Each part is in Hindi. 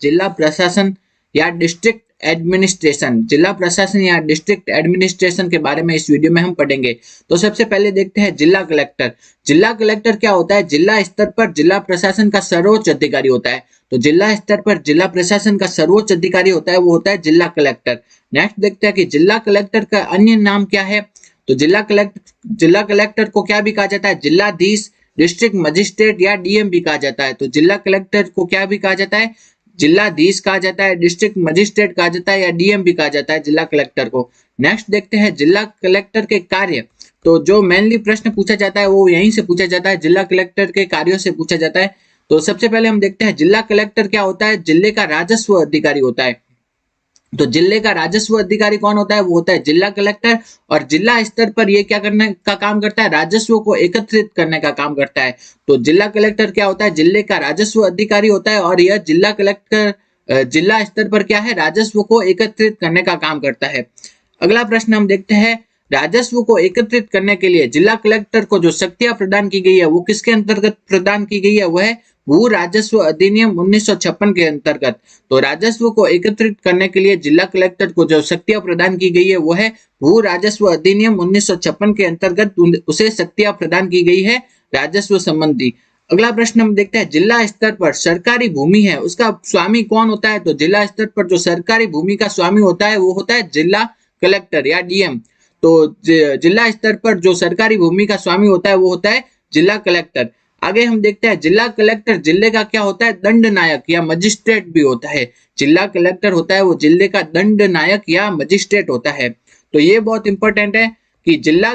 जिला प्रशासन या डिस्ट्रिक्ट एडमिनिस्ट्रेशन। जिला प्रशासन या डिस्ट्रिक्ट एडमिनिस्ट्रेशन के बारे में इस वीडियो में हम पढ़ेंगे। तो सबसे पहले देखते हैं जिला कलेक्टर। जिला कलेक्टर क्या होता है? जिला स्तर पर जिला प्रशासन का सर्वोच्च अधिकारी होता है। तो जिला स्तर पर जिला प्रशासन का सर्वोच्च अधिकारी होता है, वो होता है जिला कलेक्टर। नेक्स्ट देखते हैं कि जिला कलेक्टर का अन्य नाम क्या है। तो जिला कलेक्टर को क्या भी कहा जाता है? जिलाधीश, डिस्ट्रिक्ट मजिस्ट्रेट या डीएम भी कहा जाता है। तो जिला कलेक्टर को क्या भी कहा जाता है? जिलाधीश कहा जाता है, डिस्ट्रिक्ट मजिस्ट्रेट कहा जाता है या डीएम भी कहा जाता है जिला कलेक्टर को। नेक्स्ट देखते हैं जिला कलेक्टर के कार्य। तो जो मेनली प्रश्न पूछा जाता है वो यहीं से पूछा जाता है, जिला कलेक्टर के कार्यों से पूछा जाता है। तो सबसे पहले हम देखते हैं जिला कलेक्टर क्या होता है। जिले का राजस्व अधिकारी होता है। तो जिले का राजस्व अधिकारी कौन होता है? वो होता है जिला कलेक्टर। और जिला स्तर पर ये क्या करने का काम करता है? राजस्व को एकत्रित करने का काम करता है। तो जिला कलेक्टर क्या होता है? जिले का राजस्व अधिकारी होता है और यह जिला कलेक्टर जिला स्तर पर क्या है? राजस्व को एकत्रित करने का काम करता है। अगला प्रश्न हम देखते हैं, राजस्व को एकत्रित करने के लिए जिला कलेक्टर को जो शक्तियां प्रदान की गई है वो किसके अंतर्गत प्रदान की गई है? वह भू राजस्व अधिनियम 1956 के अंतर्गत। तो राजस्व को एकत्रित करने के लिए जिला कलेक्टर को जो शक्तियां प्रदान की गई है वो है भू राजस्व अधिनियम 1956 के अंतर्गत उसे शक्तियां प्रदान की गई है राजस्व संबंधी। अगला प्रश्न हम देखते हैं, जिला स्तर पर सरकारी भूमि है उसका स्वामी कौन होता है? तो जिला स्तर पर जो सरकारी भूमि का स्वामी होता है वो होता है जिला कलेक्टर या डीएम। तो जिला स्तर पर जो सरकारी भूमि का स्वामी होता है वो होता है जिला कलेक्टर। आगे हम देखते हैं, जिला कलेक्टर जिले का क्या होता है? दंड नायक या मजिस्ट्रेट भी होता है। जिला कलेक्टर होता है वो जिले का दंड नायक या मजिस्ट्रेट होता है। तो ये बहुत इंपॉर्टेंट है कि जिला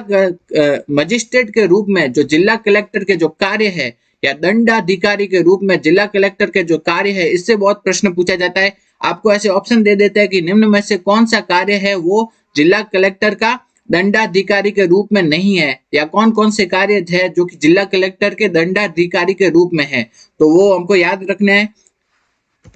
मजिस्ट्रेट के रूप में जो जिला कलेक्टर के जो कार्य है या दंडाधिकारी के रूप में जिला कलेक्टर के जो कार्य है, इससे बहुत प्रश्न पूछा जाता है। आपको ऐसे ऑप्शन दे देते हैं कि निम्न में से कौन सा कार्य है वो जिला कलेक्टर का दंडाधिकारी के रूप में नहीं है, या कौन कौन से कार्य है जो कि जिला कलेक्टर के दंडाधिकारी के रूप में है। तो वो हमको याद रखने हैं।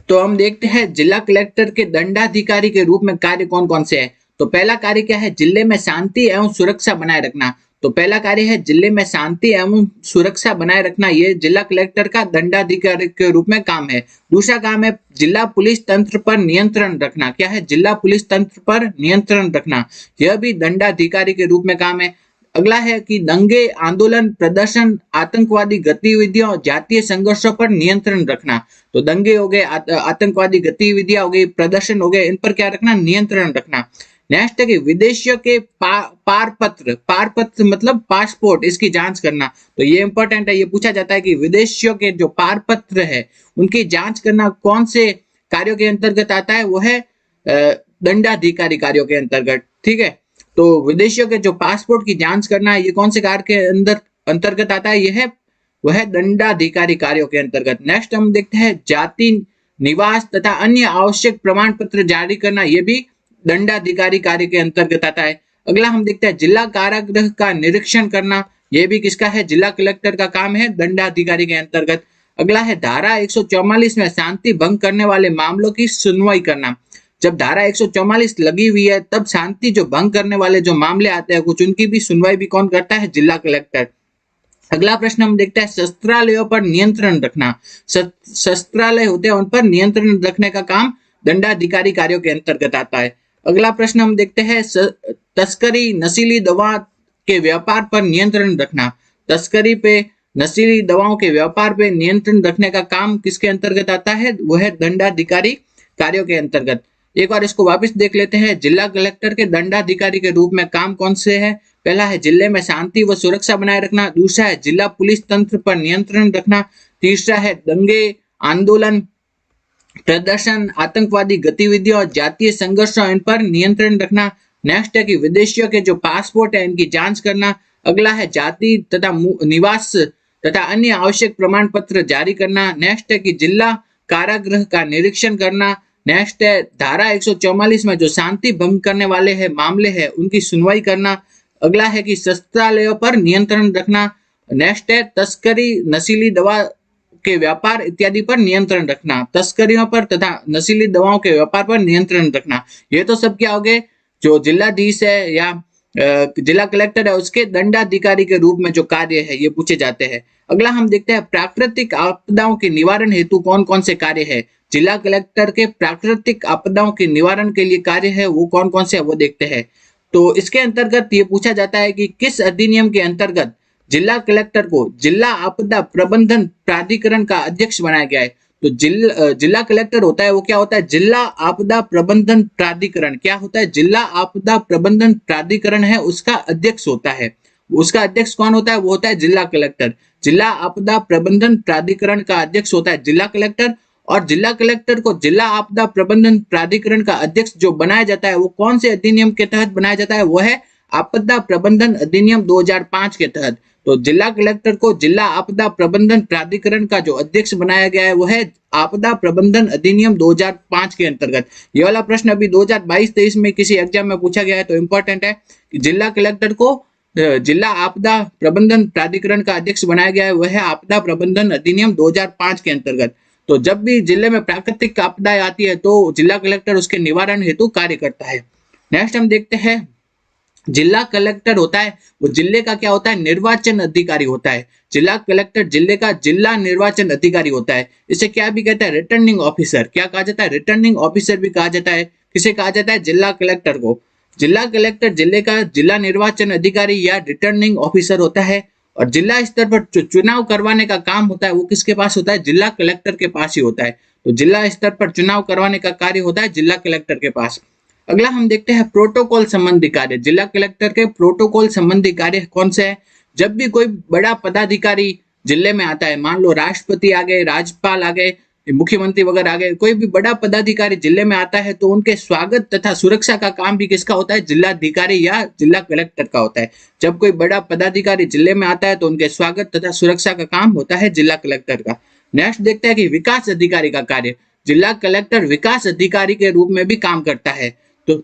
तो हम देखते हैं जिला कलेक्टर के दंडाधिकारी के रूप में कार्य कौन कौन से है। तो पहला कार्य क्या है? जिले में शांति एवं सुरक्षा बनाए रखना। तो पहला कार्य है जिले में शांति एवं सुरक्षा बनाए रखना, ये जिला कलेक्टर का दंडाधिकारी के रूप में काम है। दूसरा काम है जिला पुलिस तंत्र पर नियंत्रण रखना। क्या है? जिला पुलिस तंत्र पर नियंत्रण रखना, यह भी दंडाधिकारी के रूप में काम है। अगला है कि दंगे, आंदोलन, प्रदर्शन, आतंकवादी गतिविधियों, जातीय संघर्षों पर नियंत्रण रखना। तो दंगे हो गए, आतंकवादी गतिविधियां हो गई, प्रदर्शन हो गए, इन पर क्या रखना? नियंत्रण रखना। नेक्स्ट है कि विदेशियों के पारपत्र मतलब पासपोर्ट, इसकी जांच करना। तो ये इंपॉर्टेंट है, ये पूछा जाता है कि विदेशियों के जो पारपत्र है उनकी जांच करना कौन से कार्यों के अंतर्गत आता है? वो है दंडाधिकारी कार्यों के अंतर्गत। ठीक है, तो विदेशियों के जो पासपोर्ट की जांच करना है ये कौन से कार्य के अंतर्गत आता है? यह है वह दंडाधिकारी कार्यों के अंतर्गत। नेक्स्ट हम देखते हैं, जाति, निवास तथा अन्य आवश्यक प्रमाण पत्र जारी करना, यह भी दंडाधिकारी कार्य के अंतर्गत आता है। अगला हम देखते हैं, जिला कारागृह का निरीक्षण करना, यह भी किसका है? जिला कलेक्टर का काम है, दंडाधिकारी के अंतर्गत। अगला है धारा 144 में शांति भंग करने वाले मामलों की सुनवाई करना। जब धारा 144 लगी हुई है तब शांति जो भंग करने वाले जो मामले आते हैं कुछ, उनकी भी सुनवाई भी कौन करता है? जिला कलेक्टर। अगला प्रश्न हम देखते हैं, शस्त्रालयों पर नियंत्रण रखना। शस्त्रालय होते हैं उन पर नियंत्रण रखने का काम दंडाधिकारी कार्यों के अंतर्गत आता है। अगला प्रश्न हम देखते हैं, तस्करी, नशीली दवा के व्यापार पर नियंत्रण रखना। तस्करी पे, नशीली दवाओं के व्यापार पे नियंत्रण रखने का काम किसके अंतर्गत आता है? वह है दंडाधिकारी कार्यों के अंतर्गत। एक बार इसको वापस देख लेते हैं, जिला कलेक्टर के दंडाधिकारी के रूप में काम कौन से है? पहला है जिले में शांति व सुरक्षा बनाए रखना। दूसरा है जिला पुलिस तंत्र पर नियंत्रण रखना। तीसरा है दंगे, आंदोलन, प्रदर्शन, आतंकवादी गतिविधियों और जातीय संघर्षों, इन पर नियंत्रण रखना। नेक्स्ट है कि विदेशियों के जो पासपोर्ट है इनकी जांच करना। अगला है जाति तथा निवास तथा अन्य आवश्यक प्रमाण पत्र जारी करना। नेक्स्ट है कि जिला कारागृह का निरीक्षण करना। नेक्स्ट है धारा 144 में जो शांति भंग करने वाले है मामले हैं उनकी सुनवाई करना। अगला है कि शस्त्रालयों पर नियंत्रण रखना। नेक्स्ट है तस्करी, नशीली दवा के व्यापार इत्यादि पर नियंत्रण रखना। तस्करियों पर तथा नशीली दवाओं के व्यापार पर नियंत्रण रखना। ये तो सब क्या हो गए? जो जिलाधीश है या जिला कलेक्टर है उसके दंडाधिकारी के रूप में जो कार्य है ये पूछे जाते हैं। अगला हम देखते हैं प्राकृतिक आपदाओं के निवारण हेतु कौन कौन से कार्य है। जिला कलेक्टर के प्राकृतिक आपदाओं के निवारण के लिए कार्य है वो कौन कौन से है वो देखते हैं। तो इसके अंतर्गत ये पूछा जाता है कि किस अधिनियम के अंतर्गत जिला कलेक्टर को जिला आपदा प्रबंधन प्राधिकरण का अध्यक्ष बनाया गया है। तो जिला कलेक्टर होता है वो क्या होता है, जिला आपदा प्रबंधन प्राधिकरण। क्या होता है, जिला आपदा प्रबंधन प्राधिकरण है उसका अध्यक्ष होता है। उसका अध्यक्ष कौन होता है, वो होता है जिला कलेक्टर। जिला आपदा प्रबंधन प्राधिकरण का अध्यक्ष होता है जिला कलेक्टर। और जिला कलेक्टर को जिला आपदा प्रबंधन प्राधिकरण का अध्यक्ष जो बनाया जाता है वो कौन से अधिनियम के तहत बनाया जाता है, वो है आपदा प्रबंधन अधिनियम 2005 के तहत। तो जिला कलेक्टर को जिला आपदा प्रबंधन प्राधिकरण का जो अध्यक्ष बनाया गया है वो है आपदा प्रबंधन अधिनियम 2005 के अंतर्गत। ये वाला प्रश्न अभी 2022-23 में किसी एग्जाम में पूछा गया है, तो इंपॉर्टेंट है कि जिला कलेक्टर को जिला आपदा प्रबंधन प्राधिकरण का अध्यक्ष बनाया गया है वह है आपदा प्रबंधन अधिनियम 2005 के अंतर्गत। तो जब भी जिले में प्राकृतिक आपदाएं आती है तो जिला कलेक्टर उसके निवारण हेतु कार्य करता है। नेक्स्ट हम देखते हैं जिला कलेक्टर होता है वो जिले का क्या होता है, निर्वाचन अधिकारी होता है। जिला कलेक्टर जिले का जिला निर्वाचन अधिकारी होता है। इसे क्या भी कहता है, रिटर्निंग ऑफिसर। क्या कहा जाता है, रिटर्निंग ऑफिसर भी कहा जाता है। किसे कहा जाता है, जिला कलेक्टर को। जिला कलेक्टर जिले का जिला निर्वाचन अधिकारी या रिटर्निंग ऑफिसर होता है। और जिला स्तर पर चुनाव करवाने का काम होता है वो किसके पास होता है, जिला कलेक्टर के पास ही होता है। तो जिला स्तर पर चुनाव करवाने का कार्य होता है जिला कलेक्टर के पास। अगला हम देखते हैं प्रोटोकॉल संबंधी कार्य। जिला कलेक्टर के प्रोटोकॉल संबंधी कार्य कौन से हैं, जब भी कोई बड़ा पदाधिकारी जिले में आता है, मान लो राष्ट्रपति आ गए, राज्यपाल आ गए, मुख्यमंत्री वगैरह आ गए, कोई भी बड़ा पदाधिकारी जिले में आता है तो उनके स्वागत तथा सुरक्षा का काम भी किसका होता है, जिलाधिकारी या जिला कलेक्टर का होता है। जब कोई बड़ा पदाधिकारी जिले में आता है तो उनके स्वागत तथा सुरक्षा का काम होता है जिला कलेक्टर का। नेक्स्ट देखते हैं कि विकास अधिकारी का कार्य। जिला कलेक्टर विकास अधिकारी के रूप में भी काम करता है। तो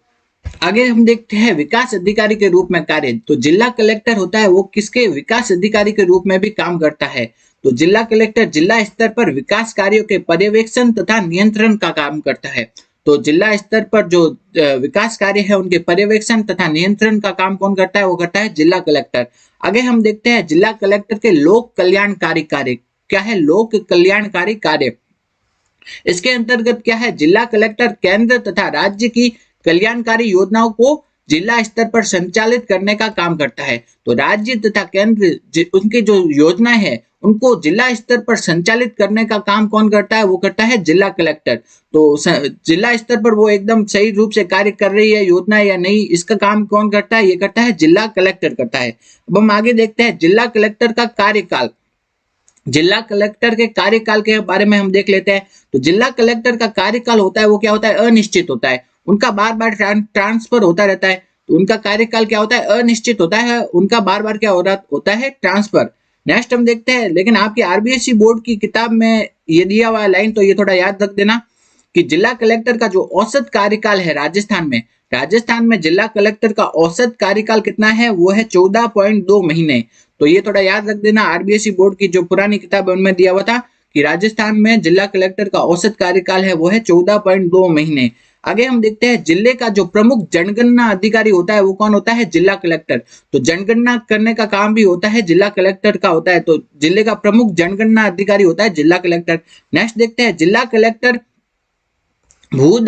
आगे हम देखते हैं विकास अधिकारी के रूप में कार्य। तो जिला कलेक्टर होता है वो किसके, विकास अधिकारी के रूप में भी काम करता है। तो जिला कलेक्टर जिला स्तर पर विकास कार्यों के पर्यवेक्षण तथा नियंत्रण का काम करता है। तो जिला स्तर पर जो विकास कार्य है उनके पर्यवेक्षण तथा नियंत्रण का काम कौन करता है, वो करता है जिला कलेक्टर। आगे हम देखते हैं जिला कलेक्टर के लोक कल्याणकारी कार्य। क्या है, लोक कल्याणकारी कार्य। इसके अंतर्गत क्या है, जिला कलेक्टर केंद्र तथा राज्य की कल्याणकारी योजनाओं को जिला स्तर पर संचालित करने का काम करता है। तो राज्य तथा केंद्र उनकी जो योजनाएं हैं उनको जिला स्तर पर संचालित करने का काम कौन करता है, वो करता है जिला कलेक्टर। तो जिला स्तर पर वो एकदम सही रूप से कार्य कर रही है योजना या नहीं, इसका काम कौन करता है, ये करता है जिला कलेक्टर करता है। अब हम आगे देखते हैं जिला कलेक्टर का कार्यकाल। जिला कलेक्टर के कार्यकाल के बारे में हम देख लेते हैं। तो जिला कलेक्टर का कार्यकाल होता है वो क्या होता है, अनिश्चित होता है। उनका बार बार ट्रांसफर होता रहता है। तो उनका कार्यकाल क्या होता है, अनिश्चित होता है। उनका बार बार क्या होता है, ट्रांसफर। नेक्स्ट हम देखते हैं, लेकिन आपकी आरबीएसई बोर्ड की किताब में ये दिया हुआ लाइन तो ये थोड़ा याद रख देना कि जिला कलेक्टर का जो औसत कार्यकाल है राजस्थान में जिला कलेक्टर का औसत कार्यकाल कितना है, वो है 14.2 महीने। तो ये थोड़ा याद रख देना। आरबीएसई बोर्ड की जो पुरानी किताब है उनमें दिया हुआ था कि राजस्थान में जिला कलेक्टर का औसत कार्यकाल है वो है 14.2 महीने। आगे हम देखते हैं जिले का जो प्रमुख जनगणना अधिकारी होता है वो कौन होता है, जिला कलेक्टर। तो जनगणना करने का काम भी होता है जिला कलेक्टर का होता है। तो जिले का प्रमुख जनगणना अधिकारी होता है जिला कलेक्टर। नेक्स्ट देखते हैं जिला कलेक्टर भू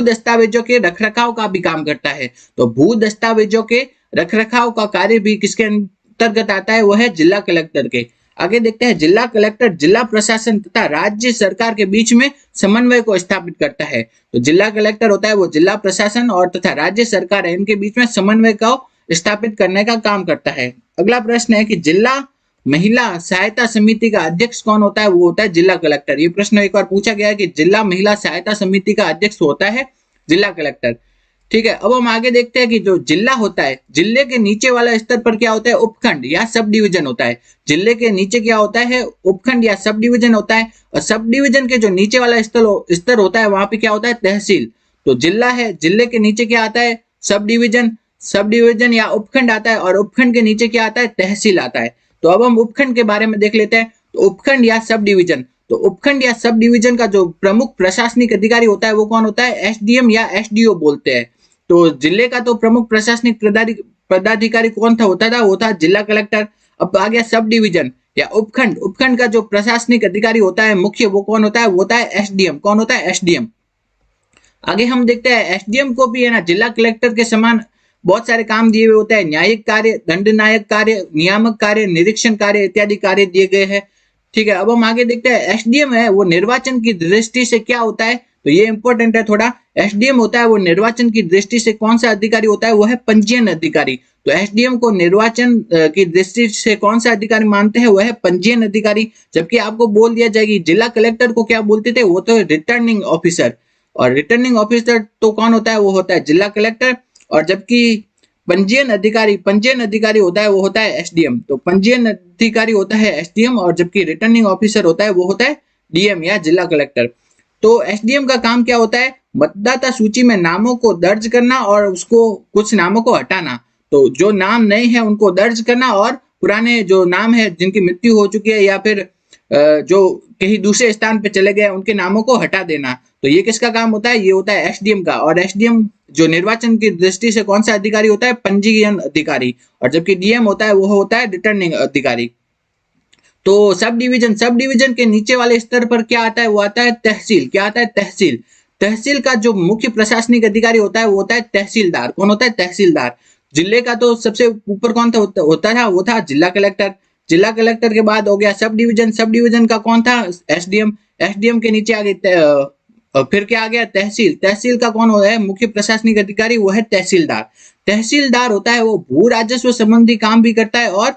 दस्तावेजों के रखरखाव का भी काम करता है। तो भू दस्तावेजों के रखरखाव का कार्य भी किसके अंतर्गत आता है, वो है जिला कलेक्टर के। आगे देखते हैं जिला कलेक्टर जिला प्रशासन तथा राज्य सरकार के बीच में समन्वय को स्थापित करता है। तो जिला कलेक्टर होता है वो जिला प्रशासन और तथा राज्य सरकार है इनके बीच में समन्वय को स्थापित करने का काम करता है। अगला प्रश्न है कि जिला महिला सहायता समिति का अध्यक्ष कौन होता है, वो होता है जिला कलेक्टर। ये प्रश्न एक बार पूछा गया है कि जिला महिला सहायता समिति का अध्यक्ष होता है जिला कलेक्टर। ठीक है, अब हम आगे देखते हैं कि जो जिला होता है, जिले के नीचे वाला स्तर पर क्या होता है, उपखंड या सब डिवीजन होता है। जिले के नीचे क्या होता है, उपखंड या सब डिवीजन होता है। और सब डिवीजन के जो नीचे वाला स्तर होता है वहां पे क्या होता है, तहसील। तो जिला है, जिले के नीचे क्या आता है, सब डिवीजन या उपखंड आता है। और उपखंड के नीचे क्या आता है, तहसील आता है। तो अब हम उपखंड के बारे में देख लेते हैं। तो उपखंड या सब डिवीजन, तो उपखंड या सब डिवीजन का जो प्रमुख प्रशासनिक अधिकारी होता है वो कौन होता है, एसडीएम या एसडीओ बोलते हैं। तो जिले का तो प्रमुख प्रशासनिक पदाधिकारी कौन था, होता था, वो था जिला कलेक्टर। अब आ गया सब डिवीजन या उपखंड। उपखंड का जो प्रशासनिक अधिकारी होता है मुख्य, वो कौन होता है, वो होता है एसडीएम। कौन होता है, एसडीएम। आगे हम देखते हैं एसडीएम को भी है ना जिला कलेक्टर के समान बहुत सारे काम दिए हुए होते हैं। न्यायिक कार्य, दंडनायक कार्य, नियामक कार्य, निरीक्षण कार्य इत्यादि कार्य दिए गए हैं। ठीक है, अब हम आगे देखते हैं एसडीएम है वो निर्वाचन की दृष्टि से क्या होता है, तो ये इंपॉर्टेंट है थोड़ा। एसडीएम होता है वो निर्वाचन की दृष्टि से कौन सा अधिकारी होता है, वो है पंजीयन अधिकारी। तो एसडीएम को निर्वाचन की दृष्टि से कौन सा अधिकारी मानते हैं, वो है पंजीयन अधिकारी। जबकि आपको बोल दिया जाएगी जिला कलेक्टर को क्या बोलते थे, वो तो रिटर्निंग ऑफिसर। और रिटर्निंग ऑफिसर तो कौन होता है, वो होता है जिला कलेक्टर। और जबकि पंजीयन अधिकारी होता है वो होता है एसडीएम। तो पंजीयन अधिकारी होता है एसडीएम और जबकि रिटर्निंग ऑफिसर होता है वो होता है डीएम या जिला कलेक्टर। तो एसडीएम का काम क्या होता है, मतदाता सूची में नामों को दर्ज करना और उसको कुछ नामों को हटाना। तो जो नाम नए हैं उनको दर्ज करना और पुराने जो नाम है जिनकी मृत्यु हो चुकी है या फिर जो कहीं दूसरे स्थान पे चले गए उनके नामों को हटा देना। तो ये किसका काम होता है, ये होता है एसडीएम का। और एसडीएम जो निर्वाचन की दृष्टि से कौन सा अधिकारी होता है, पंजीयन अधिकारी। और जबकि डीएम होता है वो होता है रिटर्निंग अधिकारी। तो सब डिवीजन के नीचे वाले स्तर पर क्या आता है, वो आता है तहसील। क्या आता है, तहसील। तहसील का जो मुख्य प्रशासनिक अधिकारी होता है वो होता है तहसीलदार। कौन होता है, तहसीलदार। जिले का तो सबसे ऊपर कौन था, होता था, वो था जिला कलेक्टर। जिला कलेक्टर के बाद हो गया सब डिवीजन का कौन था, एसडीएम। एसडीएम के नीचे आ गए फिर क्या आ गया, तहसील। तहसील का कौन होता है, मुख्य प्रशासनिक अधिकारी, वो है तहसीलदार। तहसीलदार होता है वो भू राजस्व संबंधी काम भी करता है और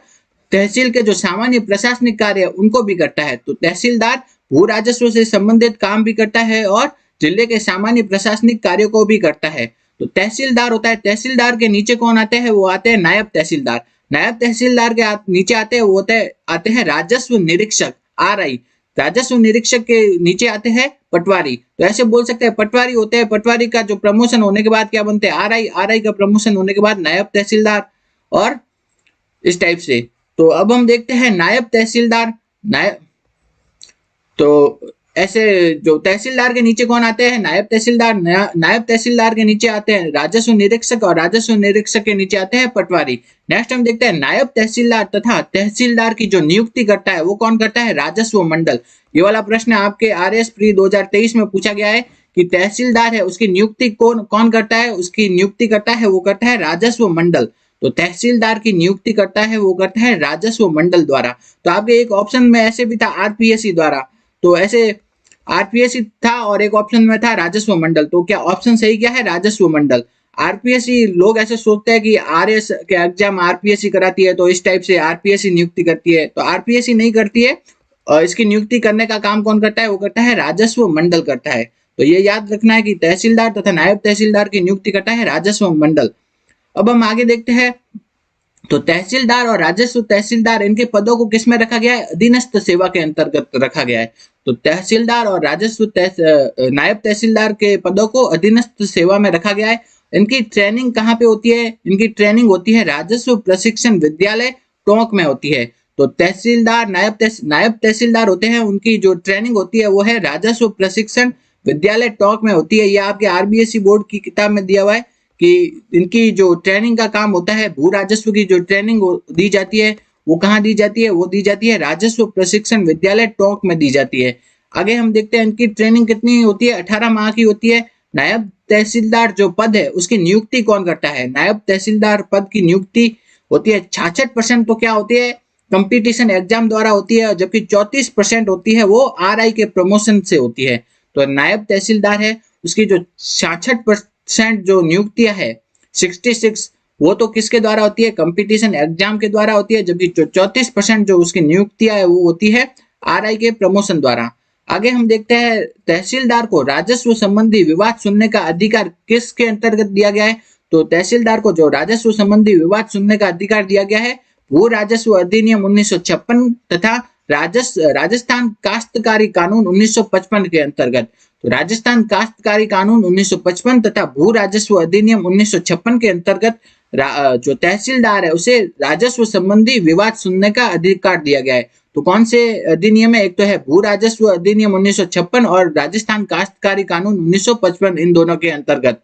तहसील के जो सामान्य प्रशासनिक कार्य उनको भी करता है। तो तहसीलदार भू राजस्व से संबंधित काम भी करता है और जिले के सामान्य प्रशासनिक कार्यों को भी करता है। तो तहसीलदार होता है। तहसीलदार के नीचे कौन आते हैं, वो आते हैं नायब तहसीलदार। नायब तहसीलदार के नीचे आते हैं वो आते हैं राजस्व निरीक्षक, आरआई। राजस्व निरीक्षक के नीचे आते हैं पटवारी। तो ऐसे बोल सकते हैं पटवारी होते हैं। पटवारी का जो प्रमोशन होने के बाद क्या बनते हैं, आरआई। आरआई का प्रमोशन होने के बाद नायब तहसीलदार और इस टाइप से। तो अब हम देखते हैं नायब तहसीलदार। तो ऐसे जो तहसीलदार के नीचे कौन आते हैं, नायब तहसीलदार। नायब तहसीलदार के नीचे आते हैं राजस्व निरीक्षक और राजस्व निरीक्षक के नीचे आते हैं पटवारी। नेक्स्ट हम देखते हैं नायब तहसीलदार तथा तहसीलदार की जो नियुक्ति करता है वो कौन करता है, राजस्व मंडल। ये वाला प्रश्न आपके आरएस प्री 2023 में पूछा गया है कि तहसीलदार है उसकी नियुक्ति कौन करता है, उसकी नियुक्ति करता है वो करता है राजस्व मंडल। तो तहसीलदार की नियुक्ति करता है वो करता है राजस्व मंडल द्वारा। तो आपके एक ऑप्शन में ऐसे भी था आरपीएससी द्वारा। तो ऐसे आरपीएससी था और एक ऑप्शन में था राजस्व मंडल। तो क्या ऑप्शन सही क्या है, राजस्व मंडल। आरपीएससी लोग ऐसे सोचते हैं कि आरएस के एग्जाम आरपीएससी कराती है तो इस टाइप से आरपीएससी नियुक्ति करती है। तो आरपीएससी नहीं करती है और इसकी नियुक्ति करने का काम कौन करता है, वो करता है राजस्व मंडल करता है। तो ये याद रखना है कि तहसीलदार तथा नायब तहसीलदार की नियुक्ति करता है राजस्व मंडल। अब हम आगे देखते हैं। तो तहसीलदार और राजस्व तहसीलदार इनके पदों को किसमें रखा गया है, अधीनस्थ सेवा के अंतर्गत रखा गया है। तो तहसीलदार और राजस्व नायब तहसीलदार के पदों को अधीनस्थ सेवा में रखा गया है। इनकी ट्रेनिंग कहाँ पे होती है, इनकी ट्रेनिंग होती है राजस्व प्रशिक्षण विद्यालय टोंक में होती है। तो तहसीलदार नायब तहसीलदार होते हैं, उनकी जो ट्रेनिंग होती है वो है राजस्व प्रशिक्षण विद्यालय टोंक में होती है। यह आपके आरबीएससी बोर्ड की किताब में दिया हुआ है कि इनकी जो ट्रेनिंग का काम होता है, भू राजस्व की जो ट्रेनिंग दी जाती है वो कहाँ दी जाती है, वो दी जाती है राजस्व प्रशिक्षण विद्यालय टोंक में दी जाती है। आगे हम देखते हैं इनकी ट्रेनिंग कितनी होती है, 18 माह की होती है। नायब तहसीलदार जो पद है उसकी नियुक्ति कौन करता है, नायब तहसीलदार पद की नियुक्ति होती है 66% तो क्या होती है, कंपटीशन एग्जाम द्वारा होती है, जबकि 34% होती है वो आरआई के प्रमोशन से होती है। तो नायब तहसीलदार है उसकी जो 66% जो नियुक्तियां है 66 वो तो किसके द्वारा होती है, कंपटीशन एग्जाम के द्वारा होती है, जबकि 34% जो उसकी नियुक्तियां है वो होती है आरआई के प्रमोशन द्वारा। आगे हम देखते हैं तहसीलदार को राजस्व संबंधी विवाद सुनने का अधिकार किसके अंतर्गत दिया गया है। तो तहसीलदार को जो राजस्व संबंधी विवाद सुनने का अधिकार दिया गया है वो राजस्व अधिनियम 1956 तथा राजस्थान काश्तकारी कानून 1955 के अंतर्गत। तो राजस्थान काश्तकारी कानून 1955 तथा भू राजस्व अधिनियम 1956 के अंतर्गत जो तहसीलदार है उसे राजस्व संबंधी विवाद सुनने का अधिकार दिया गया है। तो कौन से अधिनियम है, एक तो है भू राजस्व अधिनियम 1956 और राजस्थान काश्तकारी कानून 1955, इन दोनों के अंतर्गत।